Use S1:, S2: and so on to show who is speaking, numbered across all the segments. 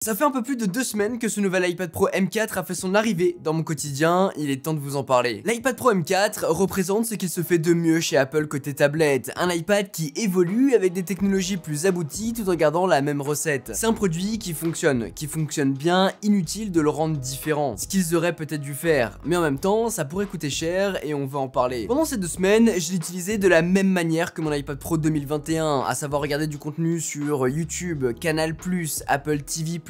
S1: Ça fait un peu plus de 2 semaines que ce nouvel iPad Pro M4 a fait son arrivée dans mon quotidien, il est temps de vous en parler. L'iPad Pro M4 représente ce qu'il se fait de mieux chez Apple côté tablette, un iPad qui évolue avec des technologies plus abouties tout en gardant la même recette. C'est un produit qui fonctionne bien, inutile de le rendre différent, ce qu'ils auraient peut-être dû faire, mais en même temps ça pourrait coûter cher et on va en parler. Pendant ces 2 semaines, je l'ai utilisé de la même manière que mon iPad Pro 2021, à savoir regarder du contenu sur YouTube, Canal+, Apple TV+,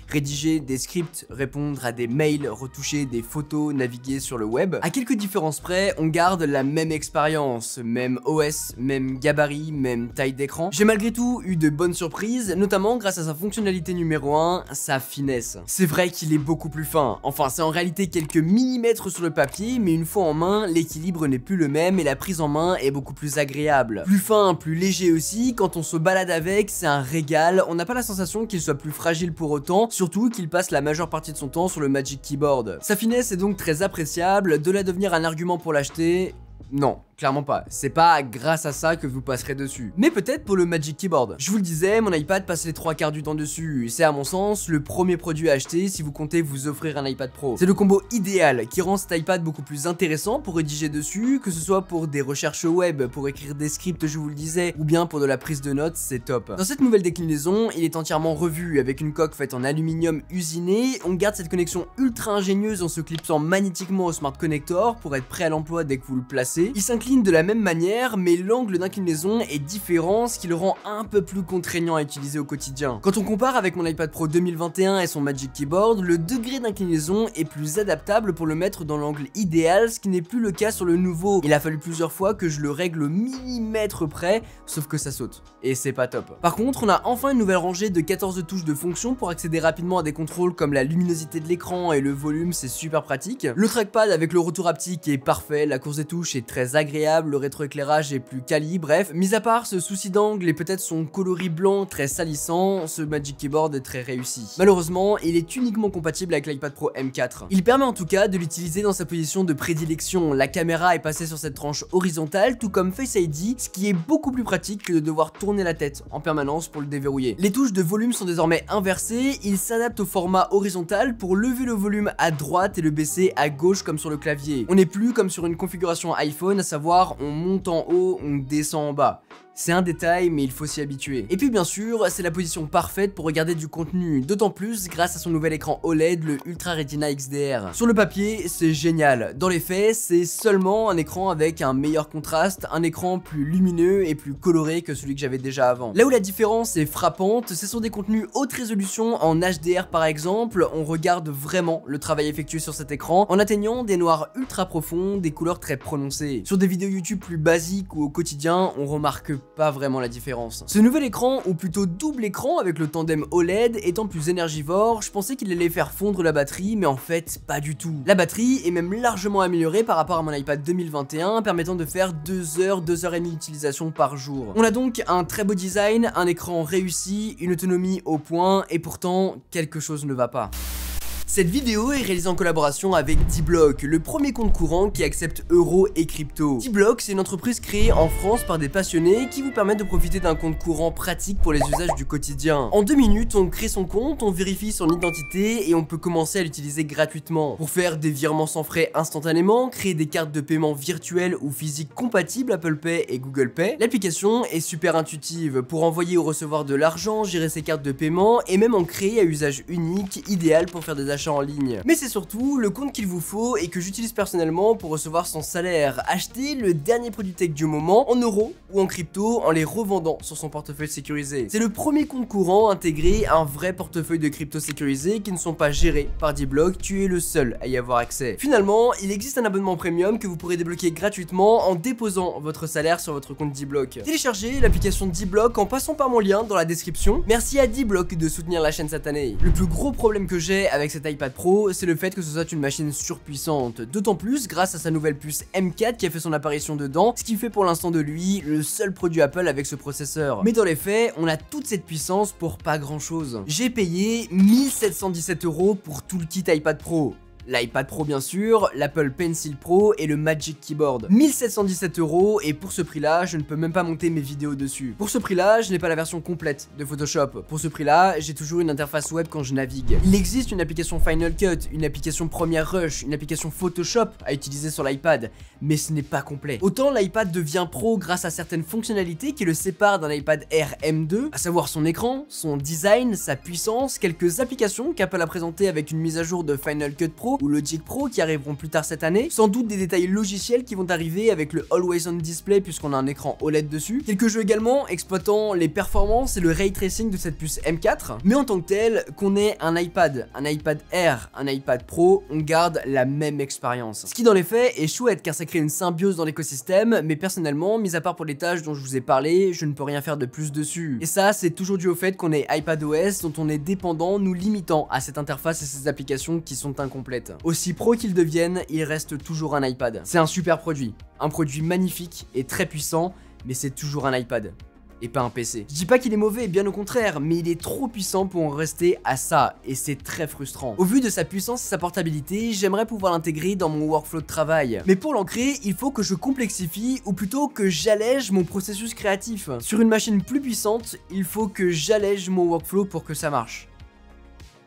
S1: rédiger des scripts, répondre à des mails, retoucher des photos, naviguer sur le web. À quelques différences près, on garde la même expérience, même OS, même gabarit, même taille d'écran. J'ai malgré tout eu de bonnes surprises, notamment grâce à sa fonctionnalité numéro 1, sa finesse. C'est vrai qu'il est beaucoup plus fin, enfin c'est en réalité quelques millimètres sur le papier, mais une fois en main, l'équilibre n'est plus le même et la prise en main est beaucoup plus agréable. Plus fin, plus léger aussi, quand on se balade avec, c'est un régal, on n'a pas la sensation qu'il soit plus fragile pour autant, surtout qu'il passe la majeure partie de son temps sur le Magic Keyboard. Sa finesse est donc très appréciable, de là devenir un argument pour l'acheter, non. Clairement pas, c'est pas grâce à ça que vous passerez dessus. Mais peut-être pour le Magic Keyboard. Je vous le disais, mon iPad passe les 3/4 du temps dessus. C'est à mon sens le premier produit à acheter si vous comptez vous offrir un iPad Pro. C'est le combo idéal qui rend cet iPad beaucoup plus intéressant pour rédiger dessus, que ce soit pour des recherches web, pour écrire des scripts je vous le disais, ou bien pour de la prise de notes, c'est top. Dans cette nouvelle déclinaison, il est entièrement revu avec une coque faite en aluminium usiné. On garde cette connexion ultra ingénieuse en se clipsant magnétiquement au Smart Connector pour être prêt à l'emploi dès que vous le placez. Il s'incline de la même manière, mais l'angle d'inclinaison est différent, ce qui le rend un peu plus contraignant à utiliser au quotidien. Quand on compare avec mon iPad Pro 2021 et son Magic Keyboard, le degré d'inclinaison est plus adaptable pour le mettre dans l'angle idéal, ce qui n'est plus le cas sur le nouveau. Il a fallu plusieurs fois que je le règle au millimètre près, sauf que ça saute. Et c'est pas top. Par contre, on a enfin une nouvelle rangée de 14 touches de fonctions pour accéder rapidement à des contrôles comme la luminosité de l'écran et le volume, c'est super pratique. Le trackpad avec le retour haptique est parfait, la course des touches est très agréable, le rétroéclairage est plus quali, bref, mis à part ce souci d'angle et peut-être son coloris blanc très salissant, ce Magic Keyboard est très réussi. Malheureusement, il est uniquement compatible avec l'iPad Pro M4. Il permet en tout cas de l'utiliser dans sa position de prédilection, la caméra est passée sur cette tranche horizontale, tout comme Face ID, ce qui est beaucoup plus pratique que de devoir tourner la tête en permanence pour le déverrouiller. Les touches de volume sont désormais inversées, il s'adapte au format horizontal pour lever le volume à droite et le baisser à gauche comme sur le clavier. On n'est plus comme sur une configuration iPhone, à savoir on monte en haut, on descend en bas. C'est un détail, mais il faut s'y habituer. Et puis bien sûr, c'est la position parfaite pour regarder du contenu, d'autant plus grâce à son nouvel écran OLED, le Ultra Retina XDR. Sur le papier, c'est génial. Dans les faits, c'est seulement un écran avec un meilleur contraste, un écran plus lumineux et plus coloré que celui que j'avais déjà avant. Là où la différence est frappante, c'est sur des contenus haute résolution en HDR par exemple, on regarde vraiment le travail effectué sur cet écran en atteignant des noirs ultra profonds, des couleurs très prononcées. Sur des vidéos YouTube plus basiques ou au quotidien, on remarque pas vraiment la différence. Ce nouvel écran, ou plutôt double écran avec le tandem OLED étant plus énergivore, je pensais qu'il allait faire fondre la batterie, mais en fait pas du tout. La batterie est même largement améliorée par rapport à mon iPad 2021, permettant de faire 2 heures, 2 heures et demie d'utilisation par jour. On a donc un très beau design, un écran réussi, une autonomie au point, et pourtant quelque chose ne va pas. Cette vidéo est réalisée en collaboration avec D-Block, le premier compte courant qui accepte euros et crypto. D-Block, c'est une entreprise créée en France par des passionnés qui vous permettent de profiter d'un compte courant pratique pour les usages du quotidien. En 2 minutes, on crée son compte, on vérifie son identité et on peut commencer à l'utiliser gratuitement. Pour faire des virements sans frais instantanément, créer des cartes de paiement virtuelles ou physiques compatibles Apple Pay et Google Pay, l'application est super intuitive pour envoyer ou recevoir de l'argent, gérer ses cartes de paiement et même en créer à usage unique, idéal pour faire des achats en ligne. Mais c'est surtout le compte qu'il vous faut et que j'utilise personnellement pour recevoir son salaire. Acheter le dernier produit tech du moment en euros ou en crypto en les revendant sur son portefeuille sécurisé. C'est le premier compte courant intégré à un vrai portefeuille de crypto sécurisé qui ne sont pas gérés par D-Block, tu es le seul à y avoir accès. Finalement, il existe un abonnement premium que vous pourrez débloquer gratuitement en déposant votre salaire sur votre compte D-Block. Téléchargez l'application D-Block en passant par mon lien dans la description. Merci à D-Block de soutenir la chaîne cette année. Le plus gros problème que j'ai avec cet iPad Pro, c'est le fait que ce soit une machine surpuissante, d'autant plus grâce à sa nouvelle puce M4 qui a fait son apparition dedans, ce qui fait pour l'instant de lui le seul produit Apple avec ce processeur. Mais dans les faits, on a toute cette puissance pour pas grand chose. J'ai payé 1717 € pour tout le kit iPad Pro. L'iPad Pro bien sûr, l'Apple Pencil Pro et le Magic Keyboard. 1717 € et pour ce prix là, je ne peux même pas monter mes vidéos dessus. Pour ce prix là, je n'ai pas la version complète de Photoshop. Pour ce prix là, j'ai toujours une interface web quand je navigue. Il existe une application Final Cut, une application Premiere Rush, une application Photoshop à utiliser sur l'iPad, mais ce n'est pas complet. Autant l'iPad devient pro grâce à certaines fonctionnalités qui le séparent d'un iPad Air M2, à savoir son écran, son design, sa puissance, quelques applications qu'Apple a présentées avec une mise à jour de Final Cut Pro ou Logic Pro qui arriveront plus tard cette année, sans doute des détails logiciels qui vont arriver avec le Always On Display puisqu'on a un écran OLED dessus, quelques jeux également exploitant les performances et le ray tracing de cette puce M4, mais en tant que tel, qu'on ait un iPad Air, un iPad Pro, on garde la même expérience. Ce qui dans les faits est chouette car ça crée une symbiose dans l'écosystème, mais personnellement, mis à part pour les tâches dont je vous ai parlé, je ne peux rien faire de plus dessus. Et ça, c'est toujours dû au fait qu'on ait iPadOS dont on est dépendant, nous limitant à cette interface et ces applications qui sont incomplètes. Aussi pro qu'ils deviennent, il reste toujours un iPad. C'est un super produit, un produit magnifique et très puissant, mais c'est toujours un iPad. Et pas un PC. Je dis pas qu'il est mauvais, bien au contraire, mais il est trop puissant pour en rester à ça, et c'est très frustrant. Au vu de sa puissance et sa portabilité, j'aimerais pouvoir l'intégrer dans mon workflow de travail. Mais pour l'ancrer, il faut que je complexifie, ou plutôt que j'allège mon processus créatif. Sur une machine plus puissante, il faut que j'allège mon workflow pour que ça marche.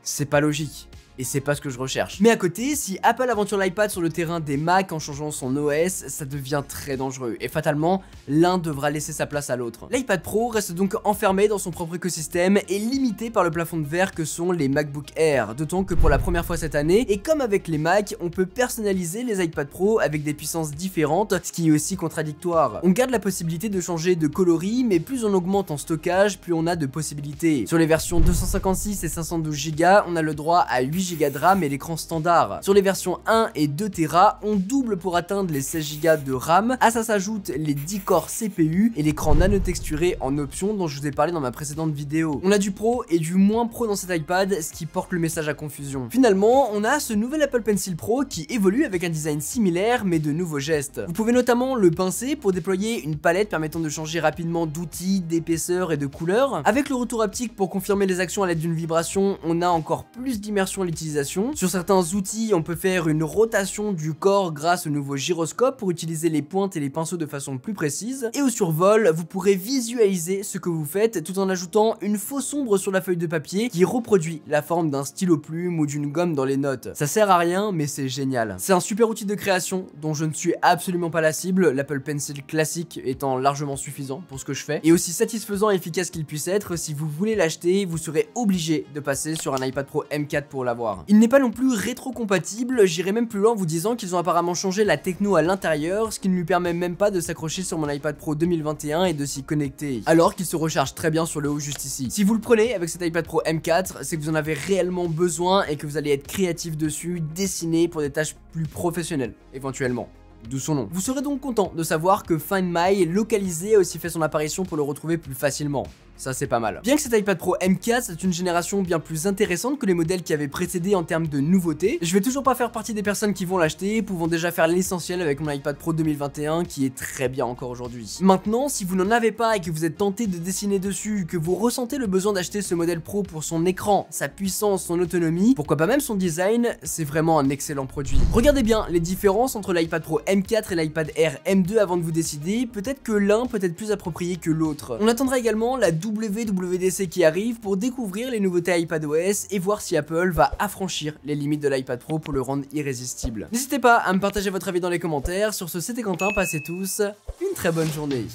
S1: C'est pas logique. Et c'est pas ce que je recherche. Mais à côté, si Apple aventure l'iPad sur le terrain des Mac en changeant son OS, ça devient très dangereux. Et fatalement, l'un devra laisser sa place à l'autre. L'iPad Pro reste donc enfermé dans son propre écosystème et limité par le plafond de verre que sont les MacBook Air. D'autant que pour la première fois cette année, et comme avec les Mac, on peut personnaliser les iPad Pro avec des puissances différentes, ce qui est aussi contradictoire. On garde la possibilité de changer de coloris, mais plus on augmente en stockage, plus on a de possibilités. Sur les versions 256 et 512 Go, on a le droit à 8 Go de RAM et l'écran standard. Sur les versions 1 et 2 Tera, on double pour atteindre les 16 Go de RAM. À ça s'ajoutent les 10 corps CPU et l'écran nanotexturé en option dont je vous ai parlé dans ma précédente vidéo. On a du pro et du moins pro dans cet iPad, ce qui porte le message à confusion. Finalement, on a ce nouvel Apple Pencil Pro qui évolue avec un design similaire mais de nouveaux gestes. Vous pouvez notamment le pincer pour déployer une palette permettant de changer rapidement d'outils, d'épaisseur et de couleur. Avec le retour haptique pour confirmer les actions à l'aide d'une vibration, on a encore plus d'immersion à l'utilisation. Sur certains outils, on peut faire une rotation du corps grâce au nouveau gyroscope pour utiliser les pointes et les pinceaux de façon plus précise. Et au survol, vous pourrez visualiser ce que vous faites tout en ajoutant une fausse ombre sur la feuille de papier qui reproduit la forme d'un stylo plume ou d'une gomme dans les notes. Ça sert à rien, mais c'est génial. C'est un super outil de création dont je ne suis absolument pas la cible, l'Apple Pencil classique étant largement suffisant pour ce que je fais. Et aussi satisfaisant et efficace qu'il puisse être, si vous voulez l'acheter, vous serez obligé de passer sur un iPad Pro M4 pour l'avoir. Il n'est pas non plus rétro-compatible, j'irai même plus loin en vous disant qu'ils ont apparemment changé la techno à l'intérieur, ce qui ne lui permet même pas de s'accrocher sur mon iPad Pro 2021 et de s'y connecter, alors qu'il se recharge très bien sur le haut juste ici. Si vous le prenez avec cet iPad Pro M4, c'est que vous en avez réellement besoin et que vous allez être créatif dessus, dessiner pour des tâches plus professionnelles, éventuellement. D'où son nom. Vous serez donc content de savoir que Find My localisé a aussi fait son apparition pour le retrouver plus facilement. Ça c'est pas mal. Bien que cet iPad Pro M4 c'est une génération bien plus intéressante que les modèles qui avaient précédé en termes de nouveautés, je vais toujours pas faire partie des personnes qui vont l'acheter, pouvant déjà faire l'essentiel avec mon iPad Pro 2021 qui est très bien encore aujourd'hui. Maintenant, si vous n'en avez pas et que vous êtes tenté de dessiner dessus, que vous ressentez le besoin d'acheter ce modèle Pro pour son écran, sa puissance, son autonomie, pourquoi pas même son design, c'est vraiment un excellent produit. Regardez bien les différences entre l'iPad Pro M4 et l'iPad Air M2 avant de vous décider, peut-être que l'un peut être plus approprié que l'autre. On attendra également la WWDC qui arrive pour découvrir les nouveautés iPadOS et voir si Apple va affranchir les limites de l'iPad Pro pour le rendre irrésistible. N'hésitez pas à me partager votre avis dans les commentaires. Sur ce, c'était Quentin, passez tous une très bonne journée.